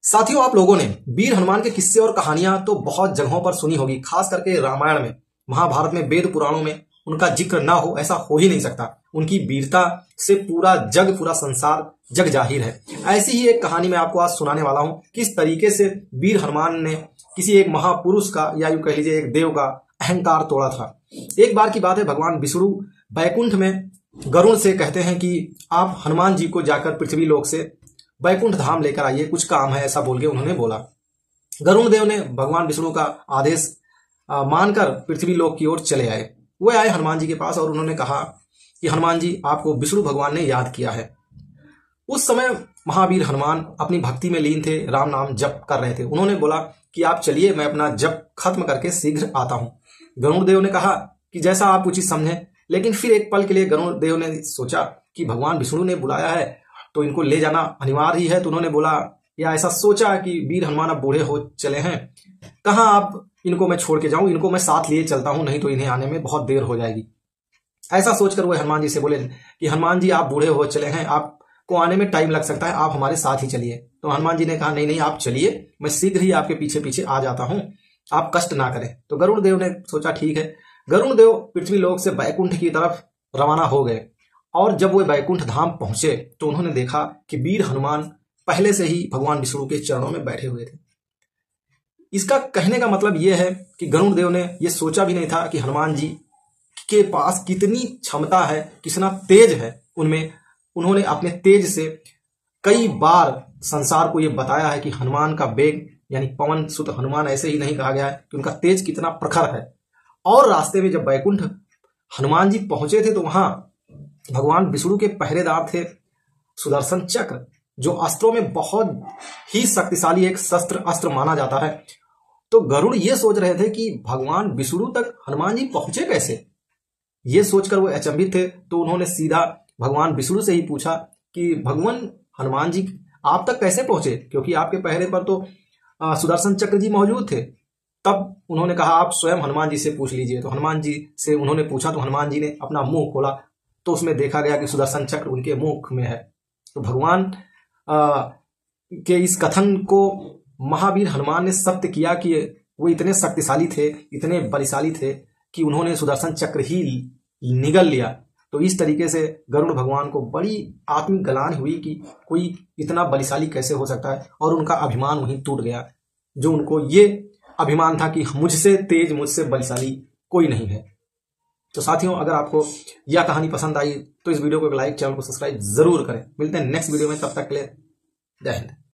साथियों, आप लोगों ने वीर हनुमान के किस्से और कहानियां तो बहुत जगहों पर सुनी होगी। खास करके रामायण में, महाभारत में, वेद पुराणों में उनका जिक्र ना हो ऐसा हो ही नहीं सकता। उनकी वीरता से पूरा जग, पूरा संसार जग जाहिर है। ऐसी ही एक कहानी मैं आपको आज सुनाने वाला हूं। किस तरीके से वीर हनुमान ने किसी एक महापुरुष का, या यूं कह लीजिए एक देव का अहंकार तोड़ा था। एक बार की बात है, भगवान विष्णु बैकुंठ में गरुड़ से कहते हैं कि आप हनुमान जी को जाकर पृथ्वी लोक से बैकुंठ धाम लेकर आइए, कुछ काम है, ऐसा बोल के उन्होंने बोला। गरुड़ देव ने भगवान विष्णु का आदेश मानकर पृथ्वी लोक की ओर चले आए। वे आए हनुमान जी के पास और उन्होंने कहा कि हनुमान जी, आपको विष्णु भगवान ने याद किया है। उस समय महावीर हनुमान अपनी भक्ति में लीन थे, राम नाम जप कर रहे थे। उन्होंने बोला कि आप चलिए, मैं अपना जप खत्म करके शीघ्र आता हूं। गरुड़ देव ने कहा कि जैसा आप उचित समझें। लेकिन फिर एक पल के लिए गरुड़ देव ने सोचा कि भगवान विष्णु ने बुलाया है तो इनको ले जाना अनिवार्य ही है। तो उन्होंने बोला, या ऐसा सोचा कि वीर हनुमान अब बूढ़े हो चले हैं, कहां आप इनको मैं छोड़ के जाऊं, इनको मैं साथ लिए चलता हूं, नहीं तो इन्हें आने में बहुत देर हो जाएगी। ऐसा सोचकर वो हनुमान जी से बोले कि हनुमान जी, आप बूढ़े हो चले हैं, आपको आने में टाइम लग सकता है, आप हमारे साथ ही चलिए। तो हनुमान जी ने कहा, नहीं नहीं, आप चलिए, मैं शीघ्र ही आपके पीछे पीछे आ जाता हूं, आप कष्ट ना करें। तो गरुड़ देव ने सोचा ठीक है। गरुड़ देव पृथ्वी लोक से बैकुंठ की तरफ रवाना हो गए। और जब वे बैकुंठ धाम पहुंचे तो उन्होंने देखा कि वीर हनुमान पहले से ही भगवान विष्णु के चरणों में बैठे हुए थे। इसका कहने का मतलब यह है कि गरुड़ देव ने यह सोचा भी नहीं था कि हनुमान जी के पास कितनी क्षमता है, कितना तेज है उनमें। उन्होंने अपने तेज से कई बार संसार को यह बताया है कि हनुमान का वेग, यानी पवन सुत हनुमान, ऐसे ही नहीं कहा गया है कि उनका तेज कितना प्रखर है। और रास्ते में जब बैकुंठ हनुमान जी पहुंचे थे तो वहां भगवान विष्णु के पहरेदार थे सुदर्शन चक्र, जो अस्त्रों में बहुत ही शक्तिशाली एक शस्त्र अस्त्र माना जाता है। तो गरुड़ ये सोच रहे थे कि भगवान विष्णु तक हनुमान जी पहुंचे कैसे। ये सोचकर वो अचंभित थे। तो उन्होंने सीधा भगवान विष्णु से ही पूछा कि भगवान हनुमान जी, आप तक कैसे पहुंचे, क्योंकि आपके पहरे पर तो सुदर्शन चक्र जी मौजूद थे। तब उन्होंने कहा, आप स्वयं हनुमान जी से पूछ लीजिए। तो हनुमान जी से उन्होंने पूछा तो हनुमान जी ने अपना मुंह खोला तो उसमें देखा गया कि सुदर्शन चक्र उनके मुख में है। तो भगवान के इस कथन को महावीर हनुमान ने सत्य किया कि वो इतने शक्तिशाली थे, इतने बलशाली थे कि उन्होंने सुदर्शन चक्र ही निगल लिया। तो इस तरीके से गरुड़ भगवान को बड़ी आत्मिक गलान हुई कि कोई इतना बलशाली कैसे हो सकता है, और उनका अभिमान वहीं टूट गया। जो उनको ये अभिमान था कि मुझसे तेज, मुझसे बलशाली कोई नहीं है। तो साथियों, अगर आपको यह कहानी पसंद आई तो इस वीडियो को एक लाइक, चैनल को सब्सक्राइब जरूर करें। मिलते हैं नेक्स्ट वीडियो में, तब तक के लिए जय हिंद।